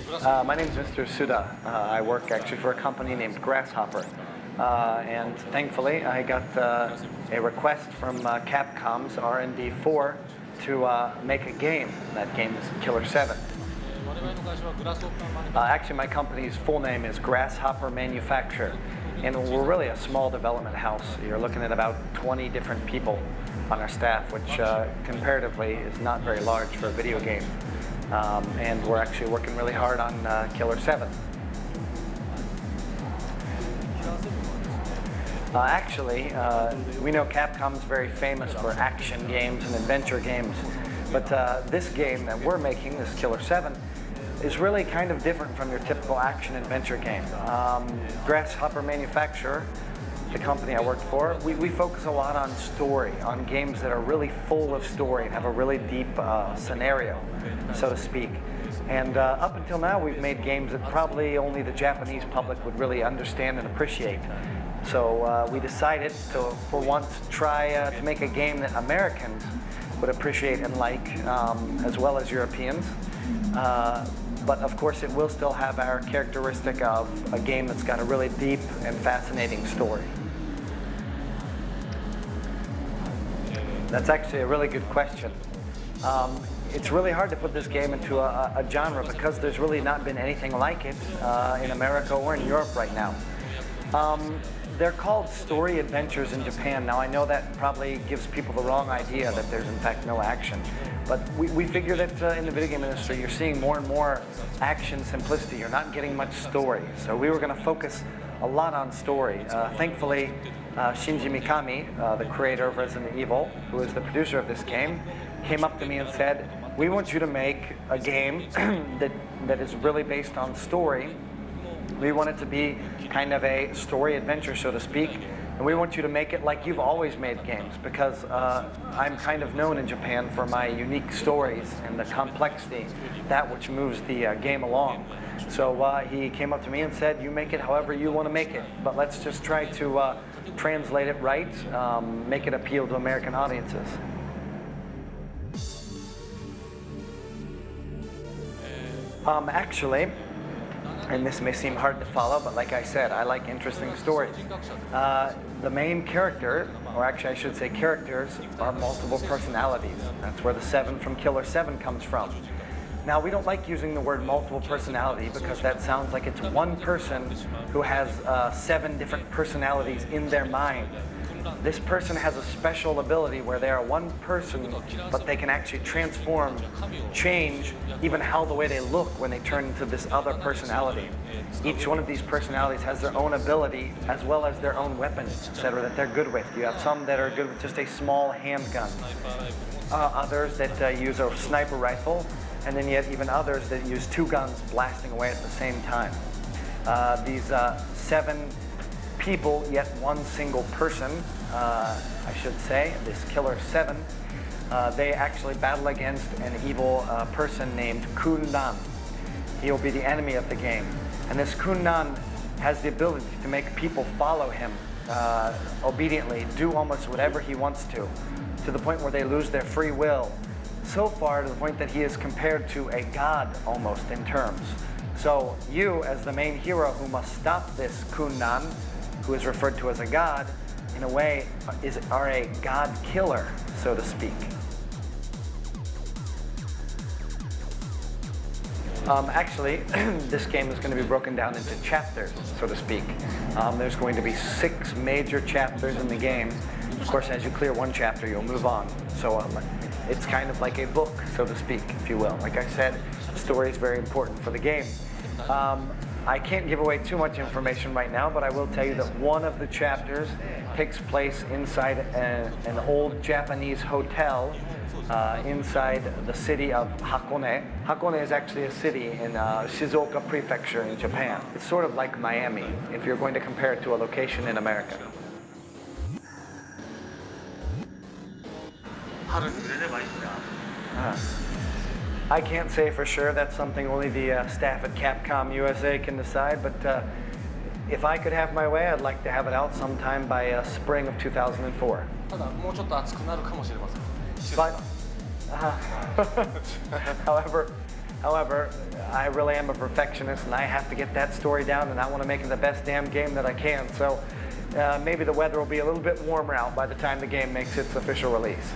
My name is Mr. Suda. I work actually for a company named Grasshopper. And thankfully, I got a request from Capcom's R&D4 to make a game. That game is Killer7. Actually, my company's full name is Grasshopper Manufacture. And we're really a small development house. You're looking at about 20 different people on our staff, which comparatively is not very large for a video game. And we're actually working really hard on Killer7. We know Capcom's very famous for action games and adventure games, but this game that we're making, this Killer7, is really kind of different from your typical action-adventure game. Grasshopper Manufacturer, the company I work for, we focus a lot on story, on games that are really full of story and have a really deep scenario, so to speak. And up until now, we've made games that probably only the Japanese public would really understand and appreciate. So we decided to, for once, try to make a game that Americans would appreciate and like, as well as Europeans. But of course, it will still have our characteristic of a game that's got a really deep and fascinating story. That's actually a really good question. It's really hard to put this game into a genre because there's really not been anything like it in America or in Europe right now. They're called story adventures in Japan. Now, I know that probably gives people the wrong idea that there's in fact no action. But we figure that in the video game industry, you're seeing more and more action simplicity. You're not getting much story. So we were going to focus a lot on story. Thankfully, Shinji Mikami, the creator of Resident Evil, who is the producer of this game, came up to me and said, "We want you to make a game that is really based on story. We want it to be kind of a story adventure, so to speak, and we want you to make it like you've always made games, because I'm kind of known in Japan for my unique stories and the complexity, that which moves the game along." So he came up to me and said, "You make it however you want to make it, but let's just try to translate it right, make it appeal to American audiences." Actually, and this may seem hard to follow, but like I said, I like interesting stories. The main character, or actually I should say characters, are multiple personalities. That's where the 7 from Killer7 comes from. Now, we don't like using the word multiple personality because that sounds like it's one person who has 7 different personalities in their mind. This person has a special ability where they are one person, but they can actually transform, change, even how the way they look when they turn into this other personality. Each one of these personalities has their own ability as well as their own weapons, etc., that they're good with. You have some that are good with just a small handgun, others that use a sniper rifle, and then yet even others that use 2 guns blasting away at the same time. These 7 people, yet one single person, I should say, this Killer7, they actually battle against an evil person named Kundan. He will be the enemy of the game. And this Kundan has the ability to make people follow him obediently, do almost whatever he wants to the point where they lose their free will. So far to the point that he is compared to a god almost in terms. So you, as the main hero who must stop this Kundan, who is referred to as a god, in a way, are a god killer, so to speak. Actually, this game is going to be broken down into chapters, so to speak. There's going to be 6 major chapters in the game. Of course, as you clear one chapter, you'll move on. So it's kind of like a book, so to speak, if you will. Like I said, the story is very important for the game. I can't give away too much information right now, but I will tell you that one of the chapters takes place inside an old Japanese hotel inside the city of Hakone. Hakone is actually a city in Shizuoka Prefecture in Japan. It's sort of like Miami, if you're going to compare it to a location in America. I can't say for sure. That's something only the staff at Capcom USA can decide, but if I could have my way, I'd like to have it out sometime by spring of 2004. But, however, However, I really am a perfectionist, and I have to get that story down, and I want to make it the best damn game that I can. So maybe the weather will be a little bit warmer out by the time the game makes its official release.